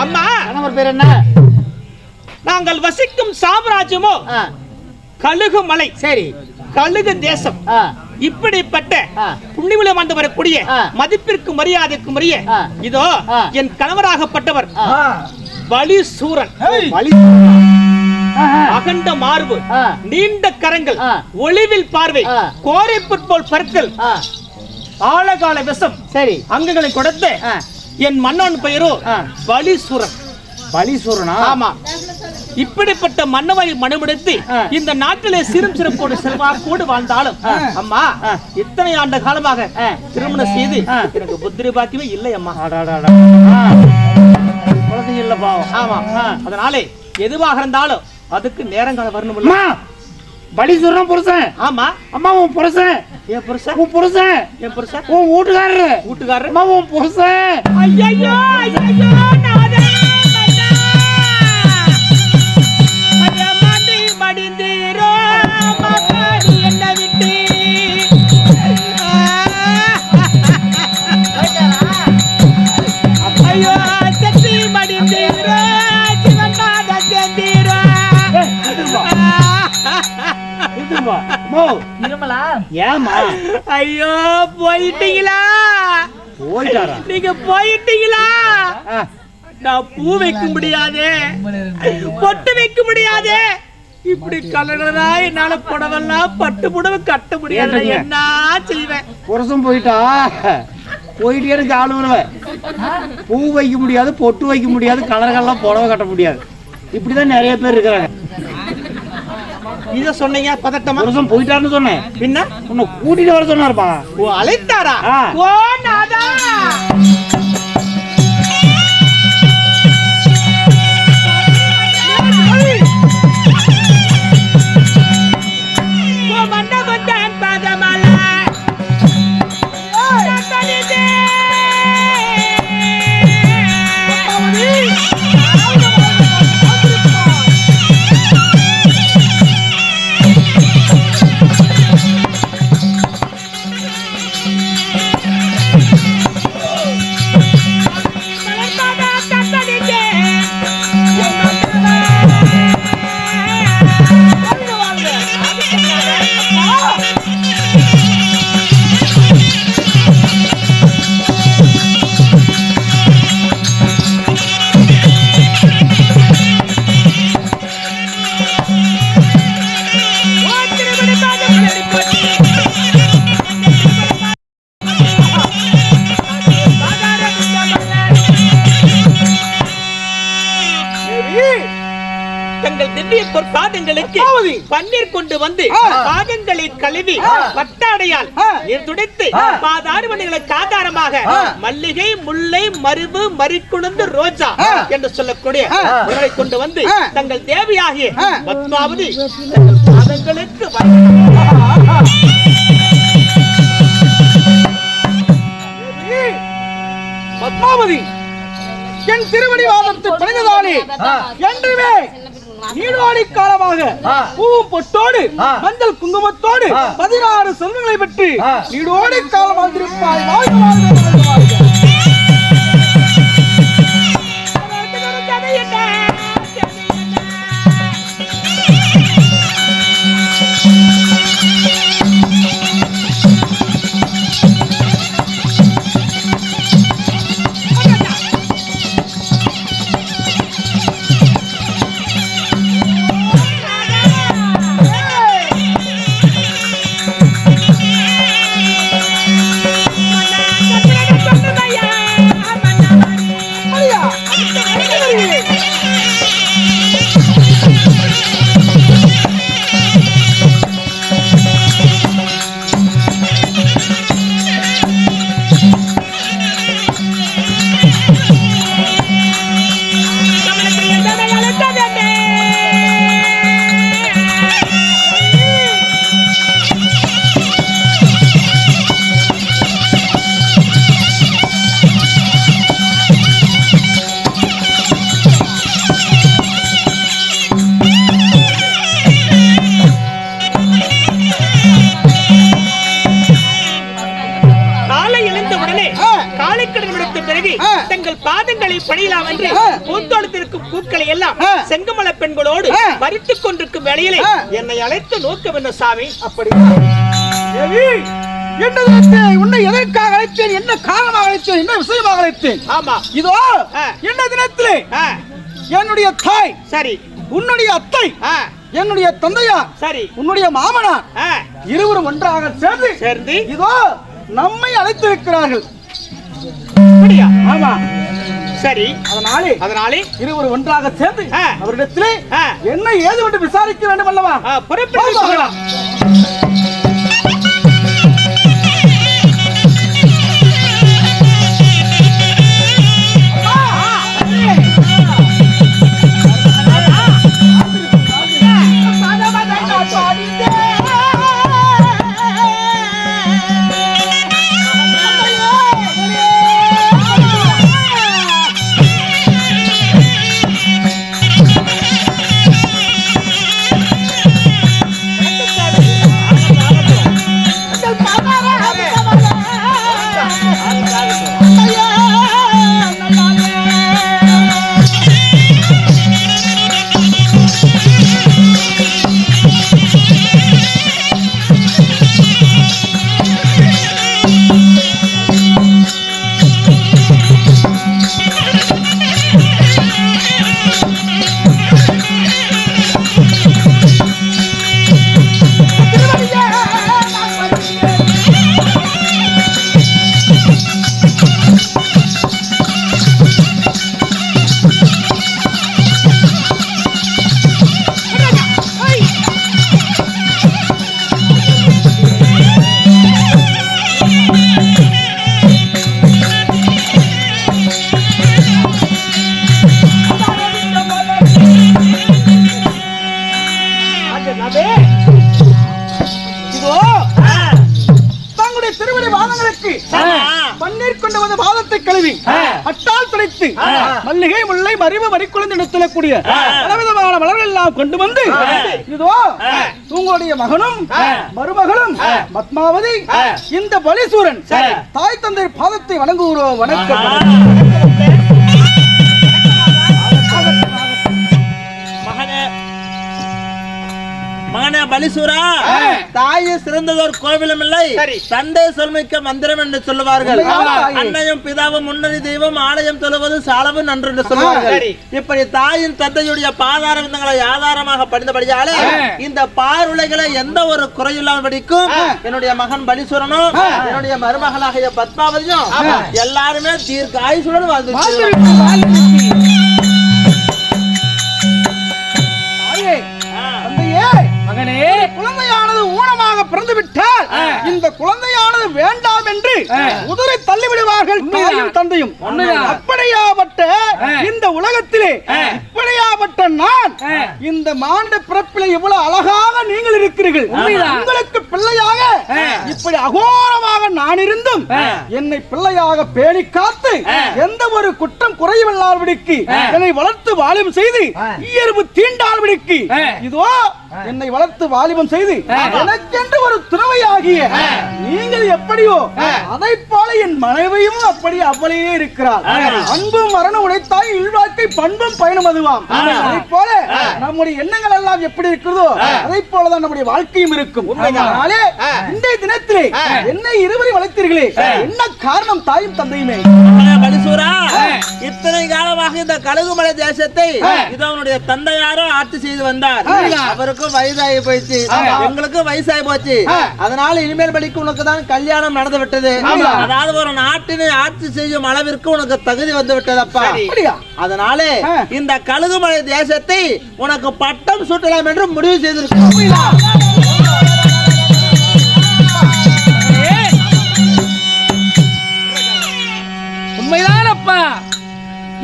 அம்மா கணவர் பேர் என்ன? நாங்கள் வசிக்கும் சாம்ராஜ்யமோ கழுகு மலை. சரி, கழுகு தேசம். இப்படிப்பட்ட புண்ணியமில வந்து வரக்கூடிய மதிப்பிற்கு மரியாதைக்கு மரிய இதோ என் கணவராகப்பட்டவர் பலிசூரன். அகண்ட மார்பு, நீண்ட கரங்கள், ஒளிவில் பார்வை, கோரை புட்போல் பருத்தல், ஆழகால விஷம். சரி, அங்குகளை கொடுத்து என் மன்னன் பெயரோ பலிசூரன். பலிசூரனா? ஆமா. இப்படிப்பட்ட மன்னவரை மனமுடித்து இந்த நாட்டிலே சிறும் சிறப்போடு செல்வாக்கோடு வாழ்ந்தாலும் அம்மா இத்தனை ஆண்டு காலமாக திருமணம் செய்து எனக்கு புத்திரி பாக்கியமே இல்லை அம்மா. குழந்தை இல்ல பாவம். ஆமா, அதனாலே எதுவாக இருந்தாலும் அதுக்கு நேரங்காலம் வரணும். பலிசூரன் புருஷன். ஆமா. அம்மா உன் புருஷன். என் புருஷன்? உன் புருஷன். என் புருஷன்? உன் வீட்டுக்காரரு. வீட்டுக்காரரு? அம்மா உன் புருஷன். ஐயோ ஐயோ ஐயோ போயிட்டீங்களா? போயிட்டாரா? நீங்க போயிட்டீங்களா? நான் பூ வைக்க முடியாதே, பொட்டு வைக்க முடியாதே, இப்படி கலரா என்னால புடவெல்லாம் பட்டு புடவை கட்ட முடியாது. என்ன செய்வேன்? புருஷன் போயிட்டா போயிட்டே இருக்கு ஆளுவன். பூ வைக்க முடியாது, பொட்டு வைக்க முடியாது, கலர்கள்லாம் புடவை கட்ட முடியாது. இப்படிதான் நிறைய பேர் இருக்கிறாங்க. இத சொன்னீங்க பதட்டமா? புருஷன் போயிட்டாருன்னு சொன்னேன். பின்ன உன்னை கூட்டிட்டு வர சொன்னாருப்பா. ஓ, அழைத்தாரா? ஓ நாதா, பன்னீர் கொண்டு வந்து பாதங்களை கழுவி வட்டாடையால் நீர் துடைத்து பாதாறு மணிகளுக்கு ஆதாரமாக மல்லிகை, முல்லை, மருவு, மறிக்குழுந்து, ரோஜா என்று சொல்லக்கூடிய பொருளை கொண்டு வந்து தங்கள் தேவியாகிய பத்மாவதி தங்கள் பாதங்களுக்கு பத்மாவதி என் திருவடி வாதத்தை பணிந்ததாலே என்றுமே நீடாடி காலமாக பூவும் பொட்டோடு மஞ்சள் குங்குமத்தோடு 16 செல்வங்களை பெற்று நீடோடி காலம் வாழ்ந்திருப்பாய். வாழ்க வாழ்க வாழ்க. பிறகு தங்கள் பாதங்களை பணியலாம் என்று பூந்தோட்டத்திற்கும் பூக்களை எல்லாம் செங்கமல பெண்களோடு பறித்துக் கொண்டிருக்கும் வேளையிலே என்னை அழைத்து நோக்க வேண்டும் சாமி. அப்படி உன்னை எதற்காக அழைத்தேன், என்ன காரணமாக அழைத்தேன், என்ன விஷயமாக அழைத்தேன்? ஆமா, இதோ என்ன தினத்திலே என்னுடைய தாய் சரி, உன்னுடைய அத்தை, என்னுடைய தந்தையார் சரி, உன்னுடைய மாமனார் இருவரும் ஒன்றாக சேர்ந்து இதோ நம்மை அழைத்திருக்கிறார்கள். அப்படியா? ஆமா சரி. அதனாலே இருவரும் ஒன்றாக சேர்ந்து அவரிடத்திலே என்ன ஏது என்று விசாரிக்க வேண்டும் அல்லவா? புறப்படலாம். மல்லிகை முல்லை மறிவு மறிக்குழந்து எடுத்துக்கூடிய பலவிதமான மலர்கள் எல்லாம் கொண்டு வந்து இதோ உங்களுடைய மகனும் மருமகளும் பத்மாவதி இந்த பலிசூரன் தாய் தந்தை பாதத்தை வணங்குகிறோம். வணக்கம். மகனே பலிசூரா, தாயை சிறந்ததோர் கோவிலும் இல்லை, தந்தை சொல்மிக்க மந்திரம் என்று சொல்லுவார்கள். அன்னையும் பிதாவும் முன்னணி தெய்வம், ஆலயம் தொழுவது சாலவு நன்று என்று சொல்லுவார்கள். இப்படி தாயின் தந்தையுடைய பாதார விந்தங்களை ஆதாரமாக படிந்தபடியாலே இந்த பாருளைகளை எந்த ஒரு குறையில்லாமல் படிக்கும் என்னுடைய மகன் பலிசூரனும் என்னுடைய மருமகளாகிய பத்மாவதியும் எல்லாருமே தீர்க்க ஆயுசுடன் வாழ்ந்து மகனே, குழந்தையானது ஊனமாக பிறந்து விட்டால் இந்த குழந்தையானது வேண்டாம் என்று உதறி தள்ளிவிடுவார்கள் தாயும் தந்தையும். அப்படியாப்பட்ட இந்த உலகத்திலே இப்படியாப்பட்ட நான் இந்த மாண்ட பிறப்பிலே இவ்வளவு அழகாக நீங்கள் இருக்கிறீர்கள். உங்களுக்கு பிள்ளையாக இப்படி அகோரமாக நான் இருந்தும் என்னை பிள்ளையாக பேணி காத்து எந்த ஒரு குற்றம் குறைவில்லாதபடிக்கு என்னை வளர்த்து வாலிபம் செய்து இயல்பு தீண்டாதபடிக்கு இதோ என்னை வளர்த்து வாலிபம் செய்து எனக்கென்று ஒரு துறவையாகிய நீங்கள் எப்படியோ அதை போல என் மனைவியும் அப்படி அவளையே இருக்கிறார். அன்பும் மரணம் உடைத்தாய் இல்வாழ்க்கை பண்பும் பயணம் அதுவாம். அதை போல நம்முடைய எண்ணங்கள் எல்லாம் எப்படி இருக்கிறதோ அதை போலதான் நம்முடைய வாழ்க்கையும் இருக்கும். இந்த தினத்திலே என்னை இருவரை வளர்த்தீர்களே, என்ன காரணம் தாயும் தந்தையுமே? பலிசூரா, இத்தனை காலமாக இந்த கழுகுமலை தேசத்தை இதனுடைய தந்தையாரோ ஆட்சி செய்து வந்தார். அவருக்கும் வயசாகி போயிடுச்சு, எங்களுக்கு வயசாகி போச்சு. அதனால இனிமேல் படிக்க உனக்கு தான் கல்யாணம் நடந்து விட்டது. அதாவது ஒரு நாட்டினை ஆட்சி செய்யும் அளவிற்கு உனக்கு தகுதி வந்து விட்டதப்பா. அதனால இந்த கழுகுமலை தேசத்தை உனக்கு பட்டம் சூட்டலாம் என்று முடிவு செய்திருக்கிறோம். உண்மைதானப்பா.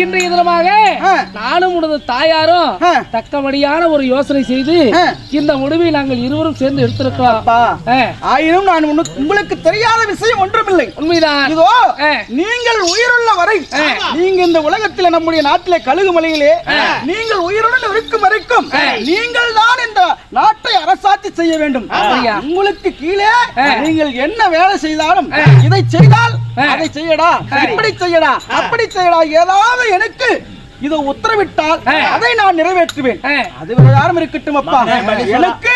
இன்றைய தினமாக நானும் உனது தாயாரும் தக்கபடியான ஒரு யோசனை செய்து இந்த முடிவை நாங்கள் இருவரும் சேர்ந்து எடுத்திருக்கிறோம். ஆயினும் நான் உங்களுக்கு தெரியாத விஷயம் ஒன்றுமில்லை. உண்மைதான். இதோ நீங்கள் உயிருள்ள வரை, நீங்க இந்த உலகத்தில் நம்முடைய நாட்டிலே கழுகுமலையிலே நீங்கள் உயிருடன் இருக்கும் வரைக்கும் நீங்கள் தான் இந்த நாட்டை அரசாட்சி செய்ய வேண்டும். உங்களுக்கு கீழே நீங்கள் என்ன வேலை செய்தாலும் இதை செய்தால் அதை செய்யடா, இப்படி செய்யடா, அப்படி செய்யடா, ஏதாவது எனக்கு இதை உத்தரவிட்டால் அதை நான் நிறைவேற்றுவேன். அது யாரும் இருக்கட்டும் அப்பா, எனக்கு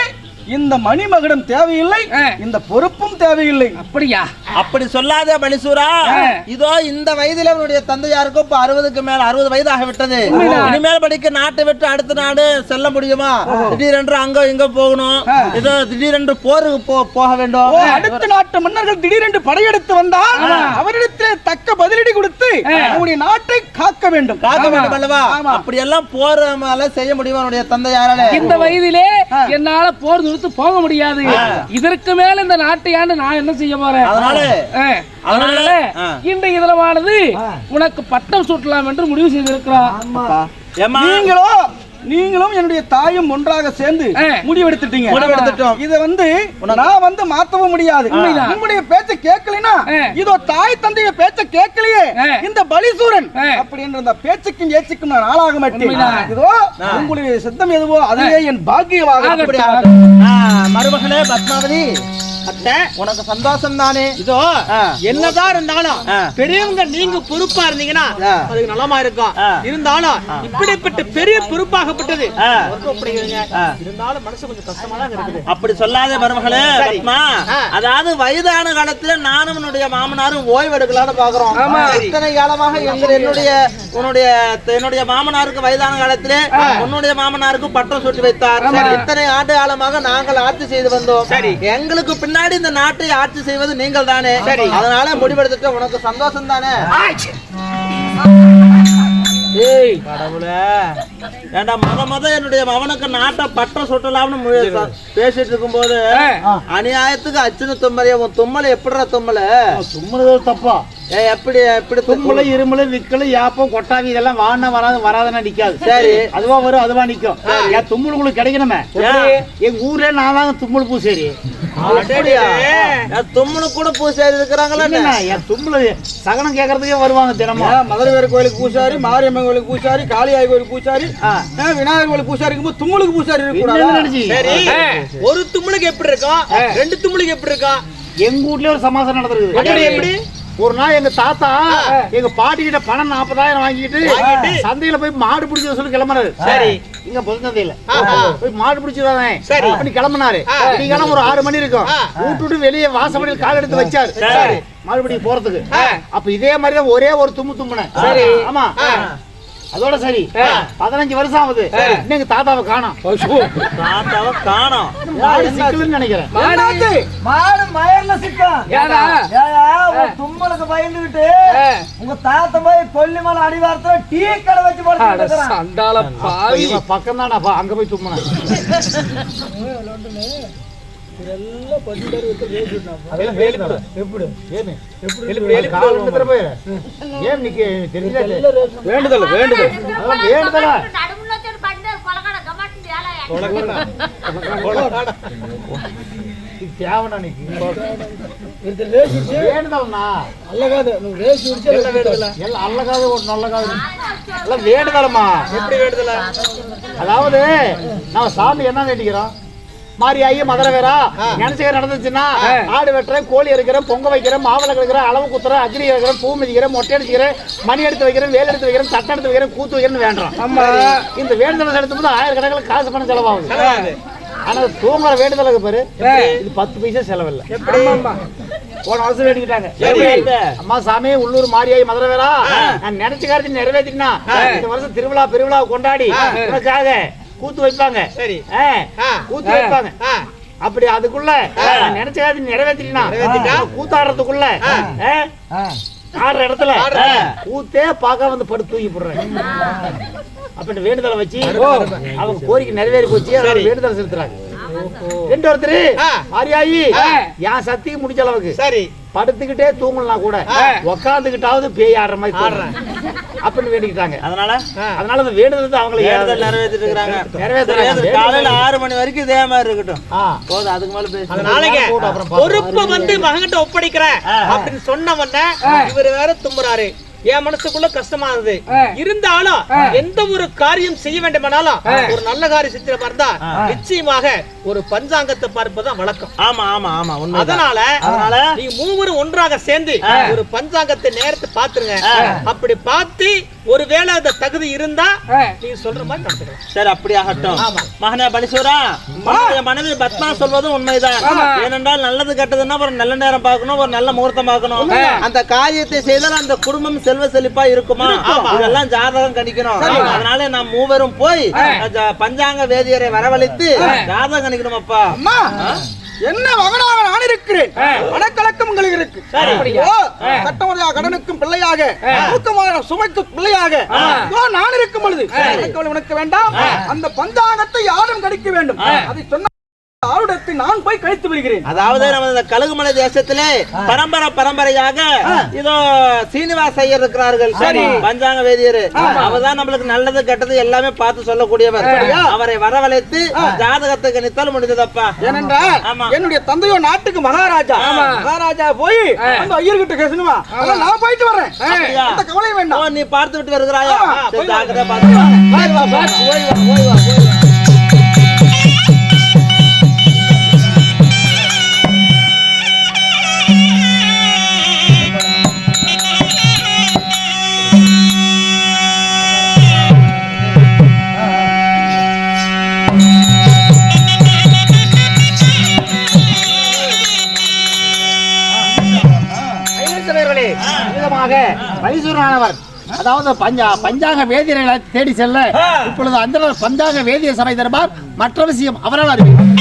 இந்த மணிமகுடம் தேவையில்லை, இந்த பொறுப்பும் தேவையில்லை. அப்படியா? அப்படி சொல்லாத பலிசூரா. இதோ இந்த வயதில் அவனுடைய தந்தையாருக்கும் இப்ப 60க்கு மேல 60 வயது ஆகிவிட்டது. இனிமேல் படிக்க நாட்டை விட்டு அடுத்த நாடு செல்ல முடியுமா? திடீரென்று அங்க இங்க போகணும், ஏதோ திடீரென்று போருக்கு போக வேண்டும். அடுத்த நாட்டு மன்னர்கள் திடீரென்று படையெடுத்து வந்தால் அவரிடத்திலே தக்க பதிலடி கொடுத்து அவருடைய நாட்டை காக்க வேண்டும். காக்க வேண்டும் அல்லவா? அப்படி எல்லாம் போர் செய்ய முடியுமா அவனுடைய தந்தையாரால? இந்த வயதிலே என்னால போர் நிறுத்து போக முடியாது. இதற்கு மேல இந்த நாட்டை ஆண்டு நான் என்ன செய்ய போறேன்? அதனால இன்றைய தினமானது உனக்கு பட்டம் சூட்டலாம் என்று முடிவு செய்திருக்கிறோம். நீங்களும் என்னுடைய தாயும் ஒன்றாக சேர்ந்து முடிவெடுத்துட்டீங்க. இதை நான் மாத்தவும் முடியாது. உங்களுடைய பேச்ச கேட்கலைன்னா இதோ தாய் தந்தைய பேச்ச கேட்கலையே இந்த பலிசூரன் அப்படின்ற அந்த பேச்சுக்கும் ஏச்சுக்கும் நான் ஆளாக மாட்டேன். இதோ உங்களுடைய சித்தம் எதுவோ அதுவே என் பாக்கியமாக. மருமகளே பத்மாவதி, அத்தை உனக்கு சந்தோஷம் தானே? இதோ என்னதான் இருந்தாலும் பெரியவங்க நீங்க பொறுப்பா இருந்தீங்கன்னா அதுக்கு நலமா இருக்கும். இருந்தாலும் இப்படிப்பட்ட பெரிய பொறுப்பாகப்பட்டது இருந்தாலும் மனசு கொஞ்சம் கஷ்டமா தான் இருக்குது. அப்படி சொல்லாத மருமகளே பத்மா. அதாவது வயதான காலத்துல நானும் என்னுடைய மாமனாரும் ஓய்வு எடுக்கலாம்னு பாக்குறோம். இத்தனை காலமாக என்னுடைய மாமனாருக்கு வயதான காலத்திலே உன்னுடைய மாமனாருக்கு பட்டம் சுட்டி வைத்தார். இத்தனை ஆண்டு காலமாக நாங்கள் ஆட்சி செய்து வந்தோம். எங்களுக்கு பின்னாடி இந்த நாட்டை ஆட்சி செய்வது நீங்கள் தானே. அதனால முடிவெடுத்துட்டு உனக்கு சந்தோஷம் தானே? ஏய் கடவுளே, ஏண்டா முத என்னுடைய மகனுக்கு நாட்டை பட்டம் சுட்டலாம்னு பேசிட்டு இருக்கும் போது அநியாயத்துக்கு அச்சுன்னு தும்மலையே. உன் தும்மலை எப்படிடா தும்மல? தும்முறது தப்பா? எப்படி தும்மல இருமல விக்கல யாப்பம் கொட்டாவி இதெல்லாம் வானா வராதுன்னா நிக்காது. சரி, அதுவா வரும், அதுவா நிக்கும். என் தும்முள் உங்களுக்கு கிடைக்கணுமே. எங்க ஊர்ல நான் தாங்க தும்முள் பூசேரி. தும்முளு கூட பூசாரி இருக்கிறாங்களா? என் தும்முல சகனம் கேட்கறதுக்கே வருவாங்க தினமும். மதுரை கோயிலுக்கு பூசாரி, மாரியம்மன் கோயிலுக்கு பூசாரி, காளியாய் கோயிலுக்கு பூசாரி, விநாயகர் கோயிலுக்கு பூசாரி இருக்கும்போது தும்முளுக்கு பூசாரி இருக்கு. ஒரு தும்முளுக்கு எப்படி இருக்கும், ரெண்டு தும்முளுக்கு எப்படி இருக்கும்? எங்க வீட்லயே ஒரு சமாசாரம் நடந்திருக்கு. எப்படி? ஒரு நாள் எங்க தாத்தா எங்க பாட்டி கிட்ட பணம் 40,000 வாங்கிட்டு சந்தையில போய் மாடு பிடிச்ச சொல்லி கிளம்புறாரு. சரி, இங்க பொதுச்சந்தையில போய் மாடு பிடிச்சிருவாங்க. சரி, அப்படி கிளம்புனாரு. நீங்க ஒரு 6 மணி இருக்கும். விட்டுட்டு வெளியே வாசப்படியில் கால் எடுத்து வச்சாரு. சரி, மாடுபிடி போறதுக்கு. அப்ப இதே மாதிரிதான் ஒரே ஒரு தும்முனேன். சரி, ஆமா, அதோட சரி 15 வருஷம் ஆகுது. இன்னைக்கு தாத்தாவை காணோம். நினைக்கிறேன் மாடு மயர்ல சிக்கும். தும்மலுக்கு பயந்துகிட்டு உங்க தாத்தா போய் கொல்லிமலை அடிவாரத்துல டீ கடை வச்சு பக்கம் தான் அங்க போய் தும்முனேன். அதாவது நான் சாமி என்ன வேண்டிக்கிறோம், மாரியாயி மதுரை வேறா நினைச்சுக்க நடந்துச்சுன்னா ஆடு வெட்டுறேன், கோழி எடுக்கிறேன், பொங்க வைக்கிறேன், மாவளை எடுக்கிறேன், அளவு குத்துறேன், அக்னி வைக்கிறேன், பூ மிதிக்கிறேன், மொட்டை அடிச்சுக்கிறேன், மணி எடுத்து வைக்கிறேன், வேலை எடுத்து வைக்கிறேன், தட்டை எடுத்து வைக்கிறேன், கூத்து வைக்கிறேன்னு வேண்டாம். இந்த வேண்டுதலை எடுத்து போது 1000 கணக்கில் காசு பணம் செலவாகுது. ஆனா தூங்குற வேண்டுதலுக்கு பாரு இது 10 பைசா செலவில்லை. போன வருஷம் வேண்டிக்கிட்டாங்க. அம்மா சாமி உள்ளூர் மாரியாயி மதுரை வேறா நான் நினைச்ச காரியத்தை நிறைவேற்றினா இந்த வருஷம் திருவிழா பெருவிழா கொண்டாடி உனக்காக கூத்து வைப்பாங்க. சரி, கூத்து வைப்பாங்க. அப்படி அதுக்குள்ள நினைச்ச காரியத்தை நிறைவேற்றினா கூத்தாடுறதுக்குள்ள ஆடுற இடத்துல கூத்தே பார்க்க வந்து படுத்து தூக்கி போடுறேன். அப்ப வேண்டுதலை வச்சு அவங்க கோரிக்கை நிறைவேறி போச்சு. வேண்டுதலை செலுத்துறாங்க. ரெண்டு ஒருத்தரு மாரியாயி என் சக்திக்கு முடிச்ச அளவுக்கு சரி படுத்துக்கிட்டே தூங்கலாம் கூட உக்காந்துக்கிட்டாவது பேய் ஆடுற மாதிரி ஆடுறேன் அப்படின்னு வேண்டிக்கிட்டாங்க. அதனால அந்த வேண்டுதல் அவங்களை நிறைவேற்றிட்டு இருக்காங்க. காலையில 6 மணி வரைக்கும் இதே மாதிரி இருக்கட்டும். போதும், அதுக்கு மேல பேச பொறுப்பை மகன்கிட்ட ஒப்படைக்கிறேன் அப்படின்னு சொன்ன உடனே இவர் வேற தும்புறாரு. என் மனசுக்குள்ள கஷ்டமா இருந்தது. இருந்தாலும் எந்த ஒரு காரியம் செய்ய வேண்டுமானாலும் ஒரு நல்ல காரியம் செஞ்ச இருந்தா நிச்சயமாக ஒரு பஞ்சாங்கத்தை பார்ப்பதுதான் வழக்கம். ஆமா ஆமா ஆமா உண்மை. அதனால நீ மூவரும் ஒன்றாக சேர்ந்து ஒரு பஞ்சாங்கத்தை நேரத்தை பாத்துருங்க. அப்படி பார்த்து ஒருவேளை அந்த தகுதி இருந்தா நீ சொல்ற மாதிரி நடந்துக்கலாம். சரி, அப்படி ஆகட்டும். மகனே பலிசூரா, உன்னுடைய மனைவி பத்மா சொல்வதும் உண்மைதான். ஏனென்றால் நல்லது கெட்டதுன்னா ஒரு நல்ல நேரம் பார்க்கணும், ஒரு நல்ல முகூர்த்தம் பார்க்கணும். அந்த காரியத்தை செய்தால் அந்த குடும்பம் செல்வ செழிப்பா இருக்குமா, இதெல்லாம் ஜாதகம் கணிக்கணும். அதனால நாம் மூவரும் போய் பஞ்சாங்க வேதியரை வரவழைத்து ஜாதகம் கணிக்கணும். அப்பா அம்மா, என்ன மகனாக நான் இருக்கிறேன், மனக்கலக்கம் உங்களுக்கு இருக்கு. கட்டமுறையா கடனுக்கும் பிள்ளையாக, தூக்கமான சுமைக்கும் பிள்ளையாக நான் இருக்கும் பொழுது உனக்கு வேண்டாம். அந்த பஞ்சாங்கத்தை யாரும் கணிக்க வேண்டும். அதை சொன்ன ஆருடத்தை நான் போய் கழித்து விடுகிறேன். அதாவது நம்ம இந்த கழுகுமலை தேசத்திலே பரம்பரையாக இதோ சீனிவாச ஐயர் இருக்கிறார்கள், பஞ்சாங்க வேதியர். அவர்தான் நம்மளுக்கு நல்லது கெட்டது எல்லாமே பார்த்து சொல்லக்கூடியவர். அவரை வரவழைத்து ஜாதகத்தை கணித்தால் முடிந்ததப்பா. ஏனென்றால் என்னுடைய தந்தையோ நாட்டுக்கு மகாராஜா போய் அந்த ஐயர்கிட்ட பேசணுமா, நான் போயிட்டு வரேன். அந்த கவலை வேண்டாம். நீ பார்த்து விட்டு வருகிறாயா? ஜாகிரதை பார்த்து. பலிசூரனானவர் அதாவது பஞ்சாங்க வேதியர்களை தேடி செல்ல இப்பொழுது அந்த பஞ்சாங்க வேதியர் சபை தருமார் மற்ற விஷயம் அவரால் அறிவிக்கும்.